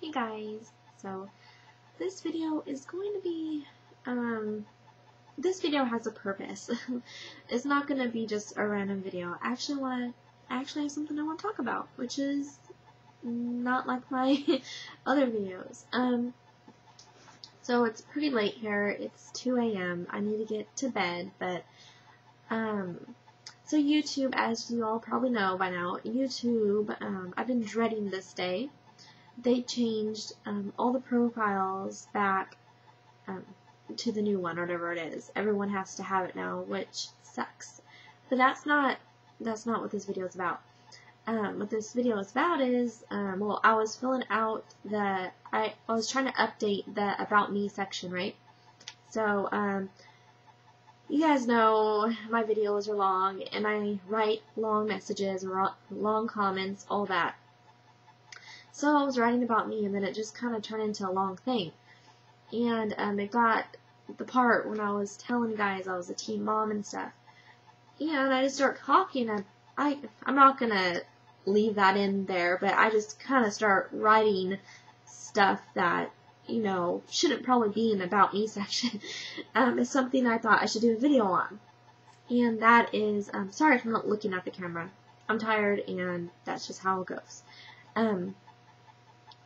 Hey guys, so this video is going to be, this video has a purpose. It's not going to be just a random video. I actually have something I want to talk about, which is not like my other videos. So it's pretty late here. It's 2 a.m. I need to get to bed, but, so YouTube, as you all probably know by now, YouTube, I've been dreading this day. They changed all the profiles back to the new one, or whatever it is. Everyone has to have it now, which sucks. But that's not what this video is about. What this video is about is, well, I was filling out I was trying to update the About Me section, right? So, you guys know my videos are long, and I write long messages, long comments, all that. So I was writing about me, and then it just kind of turned into a long thing. And it got the part when I was telling guys I was a teen mom and stuff. And I just start talking, and I'm not going to leave that in there, but I just kind of start writing stuff that, you know, shouldn't probably be in the About Me section. It's something I thought I should do a video on. And that is, sorry if I'm not looking at the camera. I'm tired, and that's just how it goes.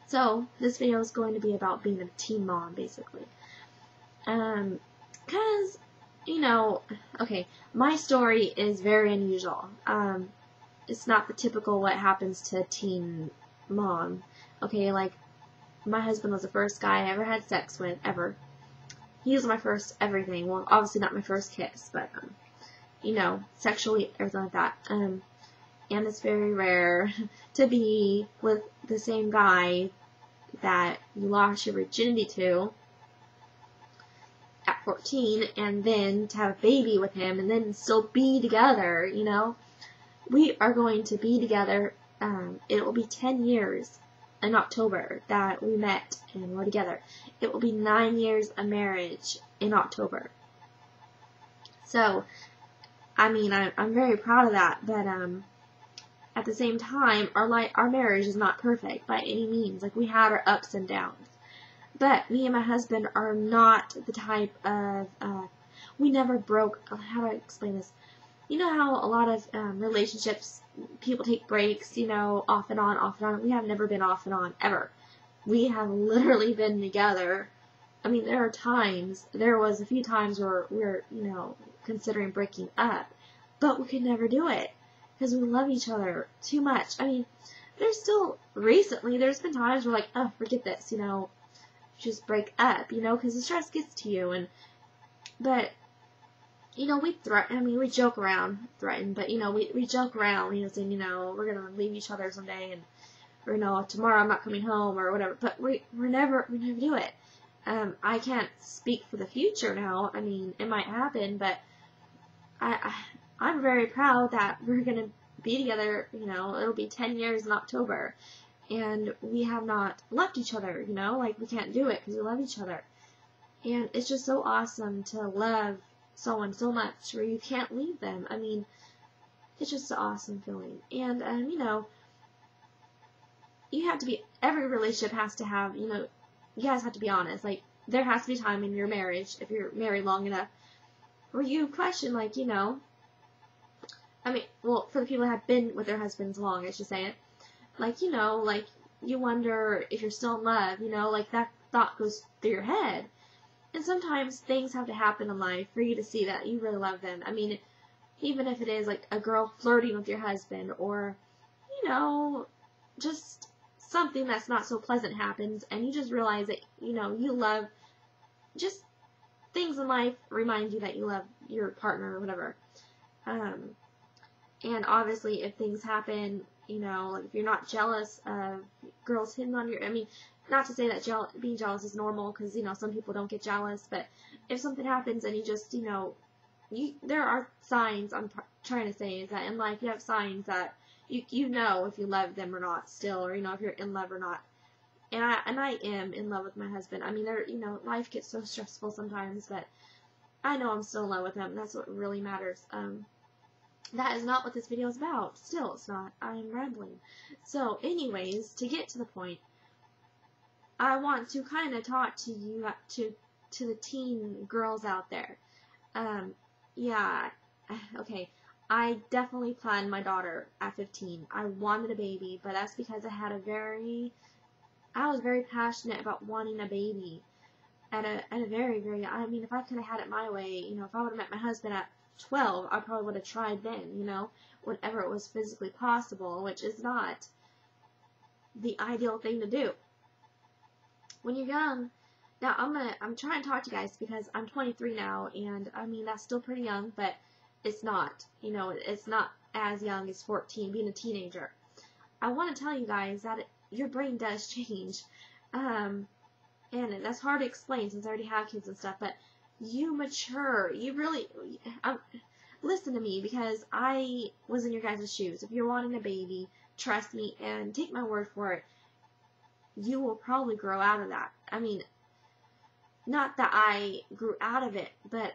So, this video is going to be about being a teen mom, basically. Because, you know, okay, my story is very unusual. It's not the typical what happens to a teen mom. Okay, like, my husband was the first guy I ever had sex with, ever. He was my first everything. Well, obviously not my first kiss, but, you know, sexually, everything like that. And it's very rare to be with the same guy that you lost your virginity to at 14, and then to have a baby with him, and then still be together, you know. We are going to be together, it will be 10 years in October that we met and we're together. It will be 9 years of marriage in October. So, I mean, I'm very proud of that, but, at the same time, our marriage is not perfect by any means. Like, we had our ups and downs. But me and my husband are not the type of, we never broke, how do I explain this? You know how a lot of relationships, people take breaks, you know, off and on, off and on. We have never been off and on, ever. We have literally been together. I mean, there was a few times where we were, you know, considering breaking up. But we could never do it. Because we love each other too much. I mean, there's been times where, like, oh, forget this, you know, just break up, you know, because the stress gets to you, but, you know, we joke around, but, you know, we joke around, you know, saying, you know, we're going to leave each other someday, and, or, you know, tomorrow I'm not coming home, or whatever, but we never do it. I can't speak for the future now. I mean, it might happen, but I'm very proud that we're going to be together, you know, it'll be 10 years in October, and we have not left each other, you know, like, we can't do it because we love each other, and it's just so awesome to love someone so much where you can't leave them. I mean, it's just an awesome feeling, and, you know, every relationship has to have, you know, you guys have to be honest, like, there has to be time in your marriage, if you're married long enough, where you question, like, you know, I mean, well, for the people that have been with their husbands long, I should say it, like, you know, like, you wonder if you're still in love, you know, like, that thought goes through your head, and sometimes things have to happen in life for you to see that you really love them. I mean, even if it is, like, a girl flirting with your husband, or, you know, just something that's not so pleasant happens, and you just realize that, you know, you love, just things in life remind you that you love your partner, or whatever. And obviously, if things happen, you know, like, if you're not jealous of girls hitting on your, I mean, not to say that being jealous is normal, because, you know, some people don't get jealous, but if something happens and you just, you know, there are signs, I'm trying to say, is that in life you have signs that you know if you love them or not still, or, you know, if you're in love or not. And I am in love with my husband. I mean, you know, life gets so stressful sometimes, but I know I'm still in love with him. That's what really matters. That is not what this video is about. Still, it's not. I'm rambling. So, anyways, to get to the point, I want to kind of talk to you, to the teen girls out there. Yeah, okay. I definitely planned my daughter at 15. I wanted a baby, but that's because I was very passionate about wanting a baby at a very, very, I mean, if I could have had it my way, you know, if I would have met my husband at 12, I probably would have tried then, you know, whenever it was physically possible, which is not the ideal thing to do. When you're young, now I'm trying to talk to you guys because I'm 23 now, and I mean, that's still pretty young, but it's not, you know, it's not as young as 14, being a teenager. I want to tell you guys that your brain does change, and that's hard to explain since I already have kids and stuff, but you mature, you really, listen to me, because I was in your guys' shoes. If you're wanting a baby, trust me, and take my word for it, you will probably grow out of that. I mean, not that I grew out of it, but,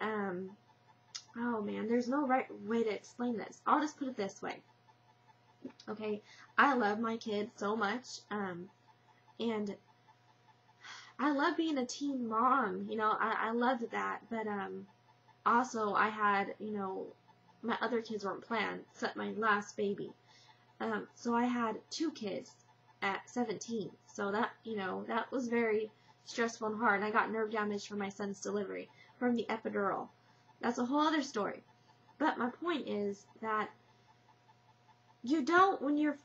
oh man, there's no right way to explain this. I'll just put it this way. Okay, I love my kids so much, and I love being a teen mom, you know, I loved that, but, also I had, you know, my other kids weren't planned, except my last baby, so I had 2 kids at 17, so that, you know, that was very stressful and hard, and I got nerve damage from my son's delivery, from the epidural. That's a whole other story, but my point is that you don't, when you're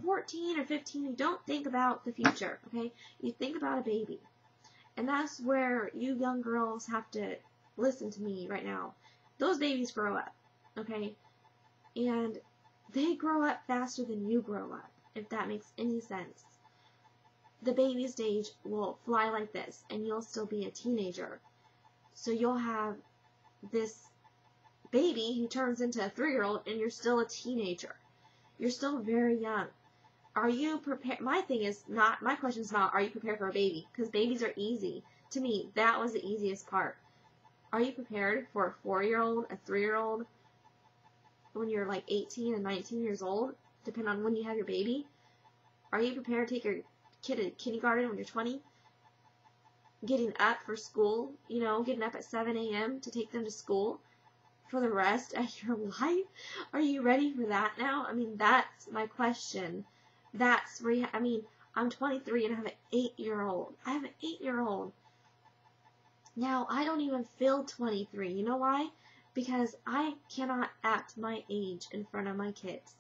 14 or 15, you don't think about the future, okay? You think about a baby. And that's where you young girls have to listen to me right now. Those babies grow up, okay? And they grow up faster than you grow up, if that makes any sense. The baby stage will fly like this, and you'll still be a teenager. So you'll have this baby who turns into a 3-year-old, and you're still a teenager. You're still very young. Are you prepared? My question is not, are you prepared for a baby? Because babies are easy. To me, that was the easiest part. Are you prepared for a 4-year-old, a 3-year-old, when you're like 18 and 19 years old, depending on when you have your baby? Are you prepared to take your kid to kindergarten when you're 20? Getting up for school, you know, getting up at 7 a.m. to take them to school for the rest of your life? Are you ready for that now? I mean, that's my question. That's where I mean, I'm 23 and I have an 8-year-old. I have an 8-year-old. Now, I don't even feel 23. You know why? Because I cannot act my age in front of my kids.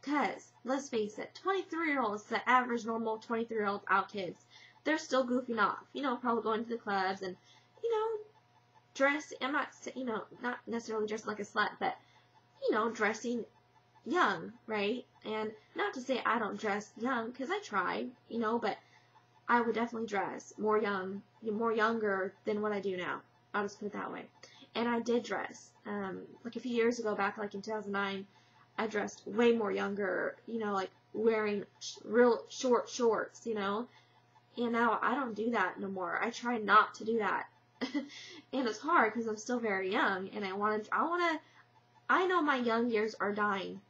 Because, let's face it, 23-year-olds, the average normal 23-year-old out kids, they're still goofing off. You know, probably going to the clubs and, you know, dress, I'm not, you know, not necessarily dressing like a slut, but, you know, dressing young, right? And not to say I don't dress young, because I try, you know, but I would definitely dress more younger than what I do now. I'll just put it that way. And I did dress, like a few years ago, back like in 2009, I dressed way more younger, you know, like wearing real short shorts, you know, and now I don't do that no more. I try not to do that. And it's hard because I'm still very young, and I know my young years are dying.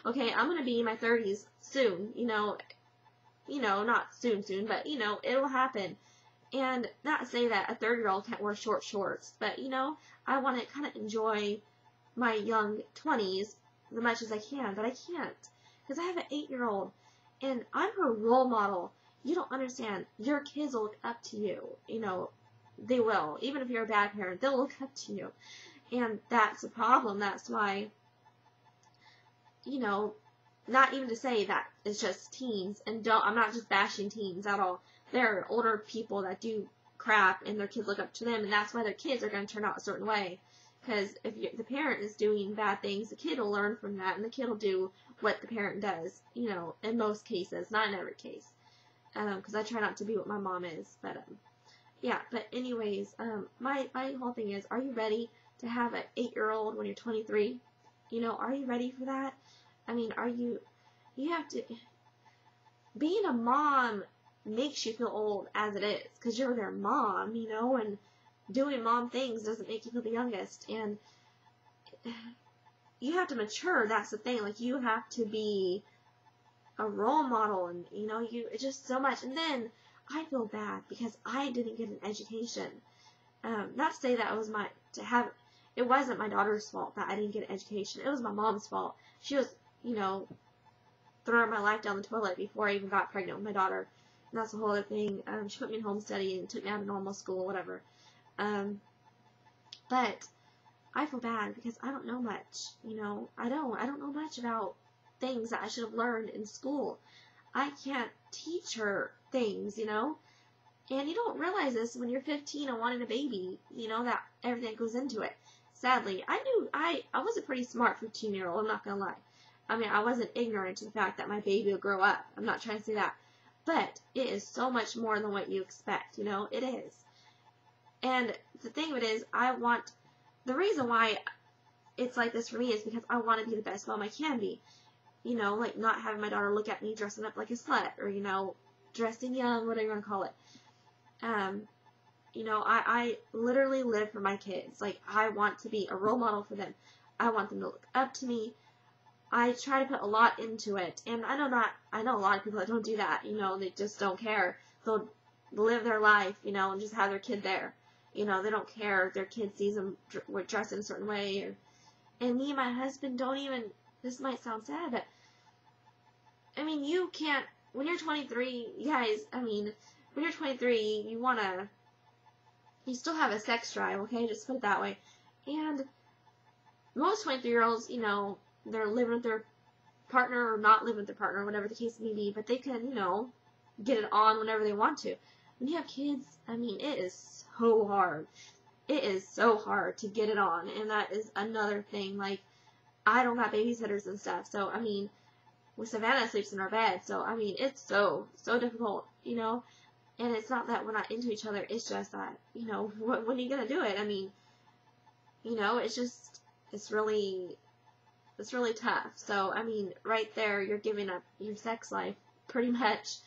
Okay, I'm going to be in my 30s soon, you know, not soon, but, you know, it'll happen. And not to say that a 30-year-old can't wear short shorts, but, you know, I want to kind of enjoy my young 20s as much as I can, but I can't, because I have an 8-year-old, and I'm her role model. You don't understand. Your kids will look up to you, you know, they will. Even if you're a bad parent, they'll look up to you. And that's a problem. That's why, you know, not even to say that it's just teens, and I'm not just bashing teens at all. There are older people that do crap, and their kids look up to them, and that's why their kids are going to turn out a certain way. Because if the parent is doing bad things, the kid will learn from that, and the kid will do what the parent does, you know, in most cases, not in every case. Because I try not to be what my mom is, but, yeah, but anyways, my whole thing is, are you ready to have an 8-year-old when you're 23? You know, are you ready for that? I mean, you have to, being a mom makes you feel old as it is, because you're their mom, you know, and doing mom things doesn't make you feel the youngest, and you have to mature, that's the thing, like, you have to be a role model, and, you know, it's just so much, and then, I feel bad because I didn't get an education. Not to say that it was it wasn't my daughter's fault that I didn't get an education. It was my mom's fault. She was, throwing my life down the toilet before I even got pregnant with my daughter. And that's the whole other thing. She put me in home study and took me out of normal school, whatever. But I feel bad because I don't know much, I don't know much about things that I should have learned in school. I can't teach her things, and you don't realize this when you're 15 and wanting a baby, that everything that goes into it. Sadly, I was a pretty smart 15-year-old, I'm not going to lie. I mean, I wasn't ignorant to the fact that my baby will grow up. I'm not trying to say that. But it is so much more than what you expect, it is. And the thing of it is, the reason why it's like this for me is because I want to be the best mom I can be. Like not having my daughter look at me dressing up like a slut or, dressing young, whatever you want to call it. I literally live for my kids. Like, I want to be a role model for them. I want them to look up to me. I try to put a lot into it. And I know a lot of people that don't do that. They just don't care. They'll live their life, and just have their kid there. They don't care if their kid sees them dressed in a certain way. And me and my husband don't even, this might sound sad, but, I mean, you can't, when you're 23, guys, when you're 23, you still have a sex drive, okay? Just put it that way. And most 23-year-olds, they're living with their partner or not living with their partner, whatever the case may be, but they can, get it on whenever they want to. When you have kids, it is so hard. It is so hard to get it on, and that is another thing. Like, I don't got babysitters and stuff, so, with Savannah sleeps in our bed, so, it's so difficult, and it's not that we're not into each other, it's just that, when are you gonna do it? It's really tough. So, right there, you're giving up your sex life, pretty much.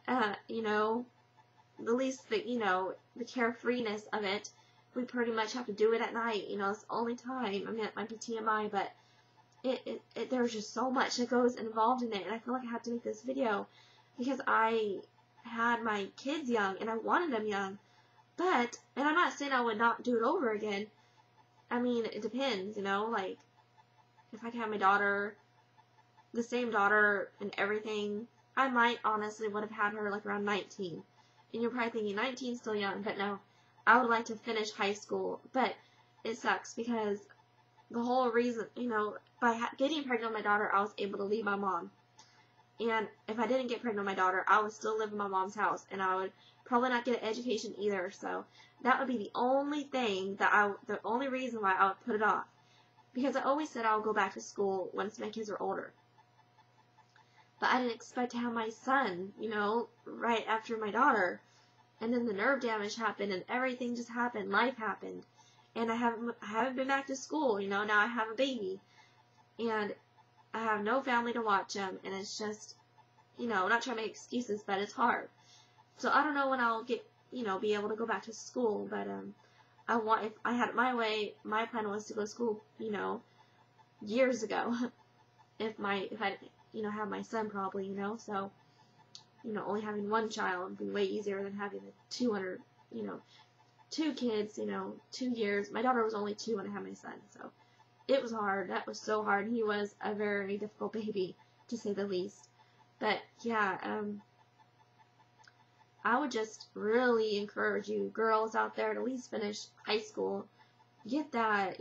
The least that, the carefreeness of it, we pretty much have to do it at night, it's the only time. It might be TMI, but there's just so much that goes involved in it, and I feel like I have to make this video, because I had my kids young, and I wanted them young, and I'm not saying I would not do it over again. It depends, like, if I could have my daughter, the same daughter and everything, I might honestly would have had her like around 19. And you're probably thinking 19 is still young, but no, I would like to finish high school. But it sucks because the whole reason, by getting pregnant with my daughter, I was able to leave my mom. And if I didn't get pregnant with my daughter, I would still live in my mom's house, and I would probably not get an education either. So that would be the only thing the only reason why I would put it off. Because I always said I would go back to school once my kids were older. But I didn't expect to have my son, right after my daughter. And then the nerve damage happened, and everything just happened. Life happened. And I haven't been back to school, now I have a baby. And I have no family to watch him, and it's just, not trying to make excuses, but it's hard. So I don't know when I'll get, be able to go back to school, but, if I had it my way, my plan was to go to school, years ago. if I, have my son probably, so, only having one child would be way easier than having the 2 kids, 2 years. My daughter was only 2 when I had my son, so it was hard. That was so hard. He was a very difficult baby, to say the least. But, yeah, I would just really encourage you girls out there to at least finish high school. Get that,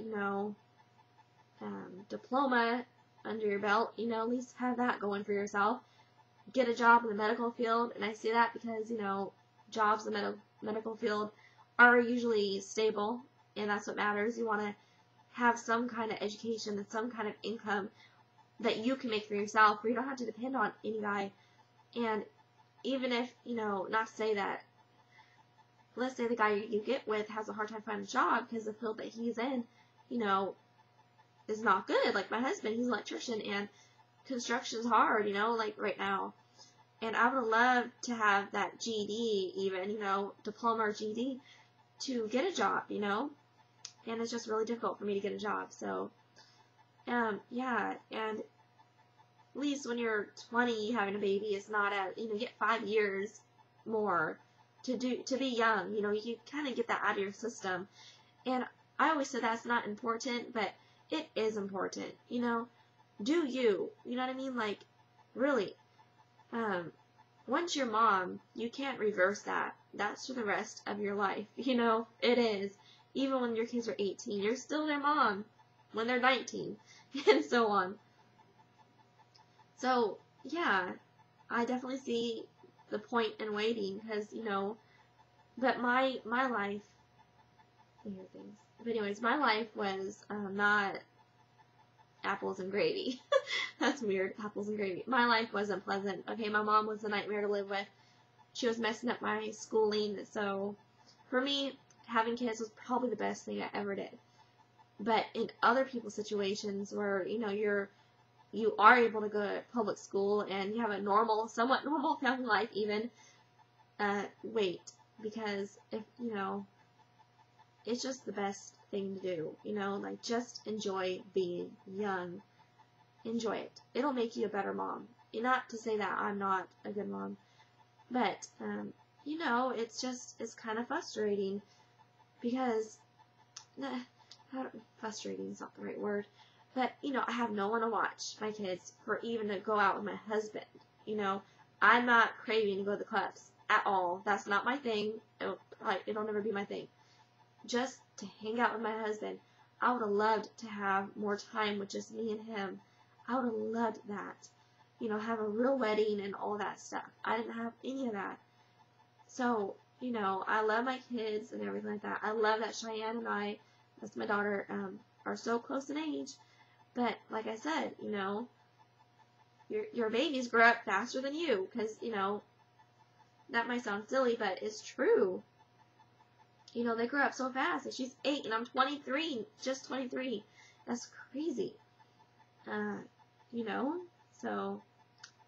diploma under your belt, at least have that going for yourself. Get a job in the medical field, and I say that because, jobs in the medical field are usually stable, and that's what matters. You want to have some kind of education and some kind of income that you can make for yourself, where you don't have to depend on any guy. And even if, not to say that, let's say the guy you get with has a hard time finding a job because the field that he's in, is not good. Like my husband, he's an electrician, and construction's hard, like right now. And I would love to have that GED even, diploma or GED to get a job, and it's just really difficult for me to get a job. So, yeah, and at least when you're 20 having a baby, it's not you get 5 years more to be young. You know, you kind of get that out of your system. And I always say that's not important, but it is important. You know, do you? You know what I mean? Like, really. Once you're mom, you can't reverse that. That's for the rest of your life. You know, it is. Even when your kids are 18, you're still their mom when they're 19, and so on. So, yeah, I definitely see the point in waiting, because, you know, but my life, weird things. But anyways, my life was not apples and gravy. That's weird, apples and gravy. My life wasn't pleasant. Okay, my mom was a nightmare to live with. She was messing up my schooling, so for me, having kids was probably the best thing I ever did. But in other people's situations where, you know, you are able to go to public school and you have a normal, somewhat normal family life even, wait, because if, you know, it's just the best thing to do, you know, like, just enjoy being young. Enjoy it. It'll make you a better mom. Not to say that I'm not a good mom, but, you know, it's kind of frustrating, because, frustrating is not the right word, but, you know, I have no one to watch my kids, for even to go out with my husband. You know, I'm not craving to go to the clubs at all. That's not my thing. It'll never be my thing. Just to hang out with my husband. I would have loved to have more time with just me and him. I would have loved that. You know, have a real wedding and all that stuff. I didn't have any of that. So, you know, I love my kids and everything like that. I love that Cheyenne and I, that's my daughter, are so close in age. But, like I said, you know, your babies grow up faster than you. Because, you know, that might sound silly, but it's true. You know, they grow up so fast. Like, she's 8 and I'm 23, just 23. That's crazy. You know, so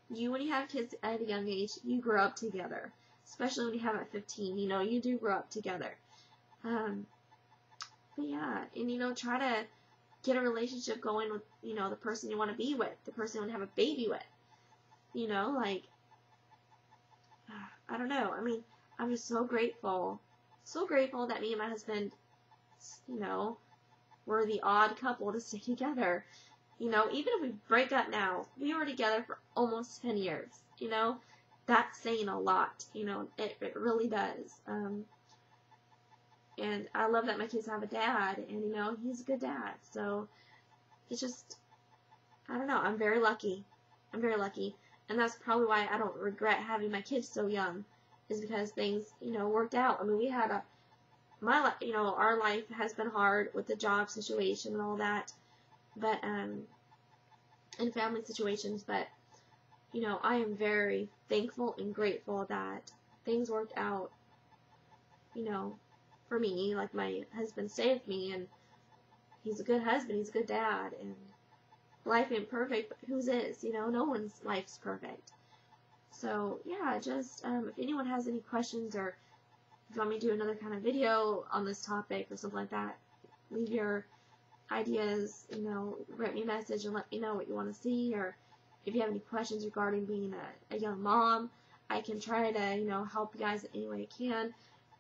when you have kids at a young age, you grow up together. Especially when you have at 15, you know, you do grow up together. But yeah, and, you know, try to get a relationship going with, you know, the person you want to be with, the person you want to have a baby with. You know, like, I don't know. I mean, I'm just so grateful that me and my husband, you know, were the odd couple to stay together. You know, even if we break up now, we were together for almost 10 years, you know. That's saying a lot, you know, it really does. And I love that my kids have a dad, and, you know, he's a good dad. So, it's just, I don't know, I'm very lucky. I'm very lucky. And that's probably why I don't regret having my kids so young, is because things, you know, worked out. I mean, we had you know, our life has been hard with the job situation and all that, but, and family situations, but, you know, I am very thankful and grateful that things worked out, you know, for me. Like, my husband stayed with me, and he's a good husband, he's a good dad, and life ain't perfect, but whose is, you know, no one's life's perfect. So, yeah, just, if anyone has any questions, or if you want me to do another kind of video on this topic or something like that, leave your ideas, you know, write me a message and let me know what you want to see, or if you have any questions regarding being a young mom, I can try to, you know, help you guys in any way I can.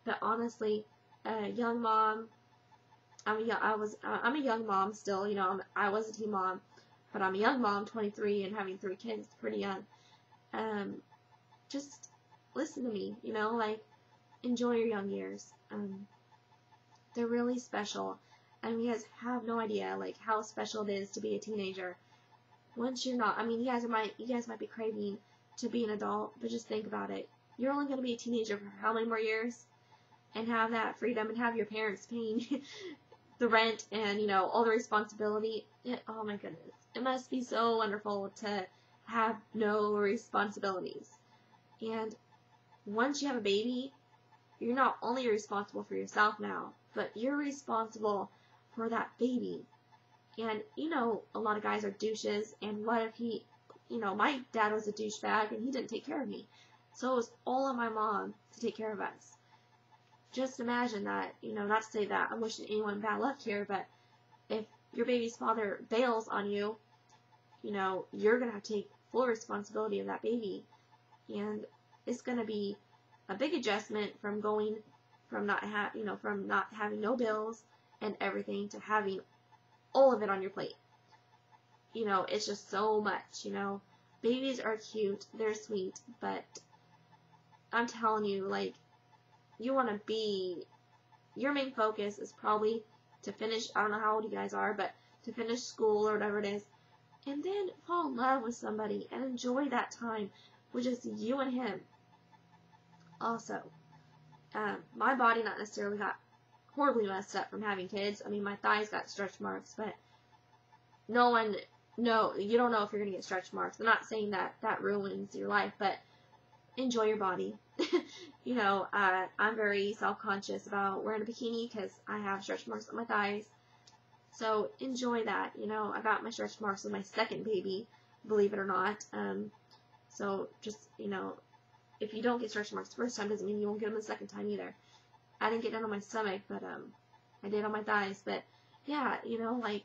But honestly, a young mom, I'm a young mom still, you know, I was a teen mom, but I'm a young mom, 23, and having 3 kids, pretty young. Just listen to me, you know, like, enjoy your young years. They're really special, and you guys have no idea, like, how special it is to be a teenager. Once you're not, I mean, you guys might be craving to be an adult, but just think about it. You're only going to be a teenager for how many more years? And have that freedom, and have your parents paying the rent, and, you know, all the responsibility. Oh my goodness. It must be so wonderful to have no responsibilities. And once you have a baby, you're not only responsible for yourself now, but you're responsible for that baby. And, you know, a lot of guys are douches, and what if you know, my dad was a douchebag, and he didn't take care of me. So it was all on my mom to take care of us. Just imagine that, you know, not to say that I'm wishing anyone bad luck here, but if your baby's father bails on you, you know, you're going to have to take full responsibility of that baby. And it's going to be a big adjustment from going from not having no bills and everything to having all of it on your plate. It's just so much, Babies are cute, they're sweet, but I'm telling you, like, your main focus is probably to finish, I don't know how old you guys are, but to finish school or whatever it is, and then fall in love with somebody and enjoy that time with just you and him. Also, my body not necessarily got horribly messed up from having kids. I mean, my thighs got stretch marks, but you don't know if you're going to get stretch marks. I'm not saying that ruins your life, but enjoy your body. I'm very self-conscious about wearing a bikini because I have stretch marks on my thighs. So enjoy that. I got my stretch marks with my second baby, believe it or not. So just, if you don't get stretch marks the first time, doesn't mean you won't get them the second time either. I didn't get none on my stomach, but I did on my thighs. But yeah, like,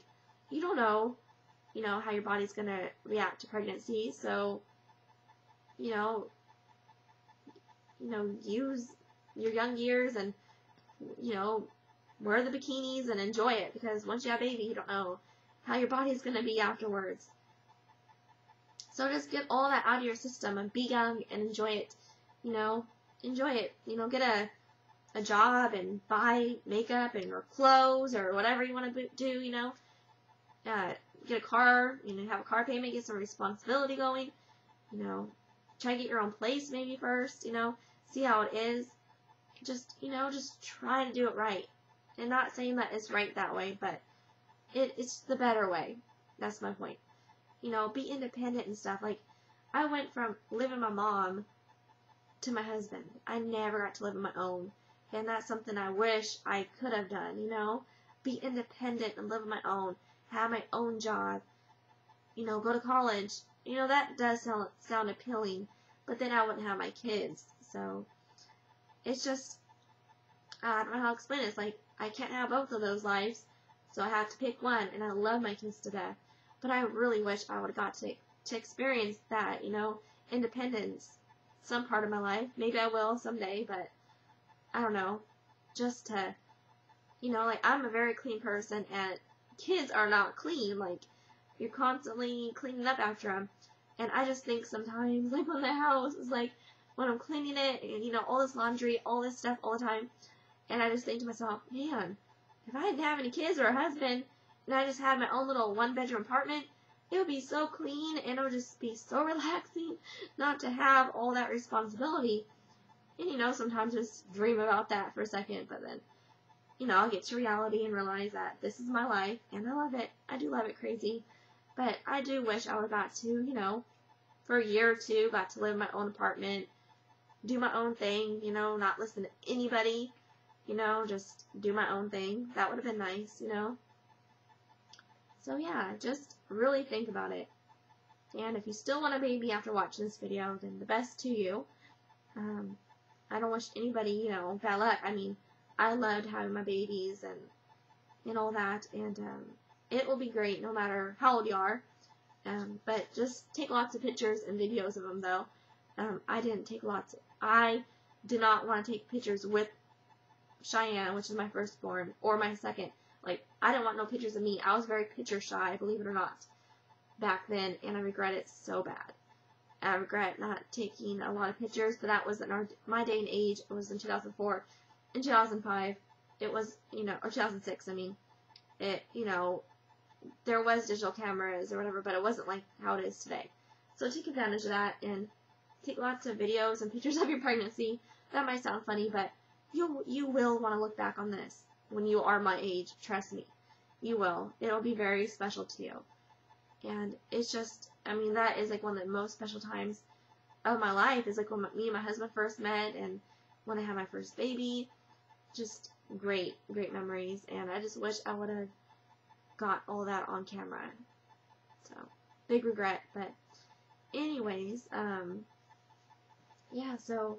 you don't know, how your body's gonna react to pregnancy. So, use your young years and, wear the bikinis and enjoy it, because once you have a baby, you don't know how your body's gonna be afterwards. So just get all that out of your system and be young and enjoy it. Enjoy it. Get a job and buy makeup and or clothes or whatever you want to do. Get a car. Have a car payment. Get some responsibility going. Try to get your own place maybe first. See how it is. Just try to do it right. And not saying that it's right that way, but it's the better way. That's my point. Be independent and stuff. Like, I went from living with my mom to my husband. I never got to live on my own. And that's something I wish I could have done, Be independent and live on my own. Have my own job. Go to college. That does sound appealing. But then I wouldn't have my kids. So, it's just, I don't know how to explain it. It's like, I can't have both of those lives. So I have to pick one. And I love my kids to death. But I really wish I would have got to experience that, independence, some part of my life. Maybe I will someday, but I don't know. Just to, like, I'm a very clean person, and kids are not clean. Like, you're constantly cleaning up after them. And I just think sometimes, like, when the house is like, when I'm cleaning it, and, all this laundry, all this stuff all the time, and I just think to myself, man, if I didn't have any kids or a husband, and I just had my own little one-bedroom apartment, it would be so clean, and it would just be so relaxing not to have all that responsibility. And, sometimes just dream about that for a second, but then, I'll get to reality and realize that this is my life, and I love it. I do love it crazy. But I do wish I would have got to, for a year or two, got to live in my own apartment, do my own thing, not listen to anybody, just do my own thing. That would have been nice, So yeah, just really think about it. And if you still want a baby after watching this video, then the best to you. I don't wish anybody, bad luck. I mean, I loved having my babies and all that, and it will be great no matter how old you are. But just take lots of pictures and videos of them, though. I didn't take lots. I did not want to take pictures with Cheyenne, which is my firstborn, or my second. Like, I didn't want no pictures of me. I was very picture shy, believe it or not, back then, and I regret it so bad. I regret not taking a lot of pictures, but that was in my day and age. It was in 2004. In 2005, it was, or 2006, I mean, there was digital cameras or whatever, but it wasn't like how it is today. So take advantage of that and take lots of videos and pictures of your pregnancy. That might sound funny, but you will want to look back on this when you are my age. Trust me. You will. It'll be very special to you. And it's just, I mean, that is like one of the most special times of my life, is like when me and my husband first met and when I had my first baby. Just great, great memories. And I just wish I would have got all that on camera. So, big regret. But anyways, yeah, so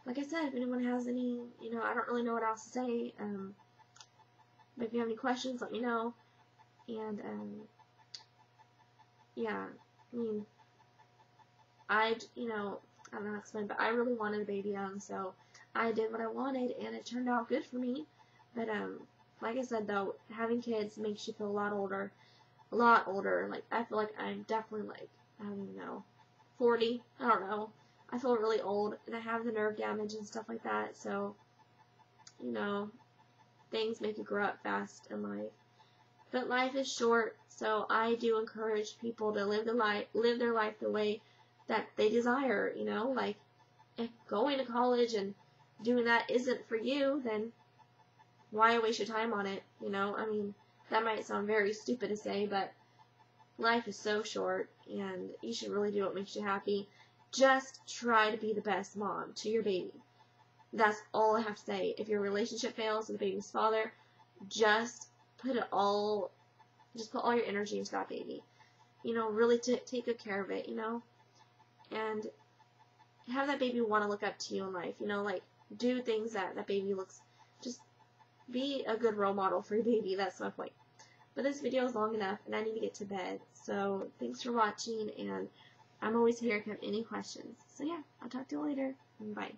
like I said, if anyone has any, I don't really know what else to say. But if you have any questions, let me know. And, yeah, I mean, I don't know how to explain, but I really wanted a baby young, so I did what I wanted, and it turned out good for me. But like I said though, having kids makes you feel a lot older. Like I feel like I'm definitely like, I don't even know, 40. I don't know. I feel really old, and I have the nerve damage and stuff like that. So, you know, things make you grow up fast in life. But life is short, so I do encourage people to live their life the way that they desire. You know, like if going to college and doing that isn't for you, then why waste your time on it? You know, I mean, that might sound very stupid to say, but life is so short, and you should really do what makes you happy. Just try to be the best mom to your baby. That's all I have to say. If your relationship fails with the baby's father, just put all your energy into that baby. You know, really to take good care of it, you know, and have that baby want to look up to you in life. You know, like do things that baby looks. Just be a good role model for your baby. That's my point. But this video is long enough, and I need to get to bed. So thanks for watching, and I'm always here if you have any questions. So yeah, I'll talk to you later. Bye.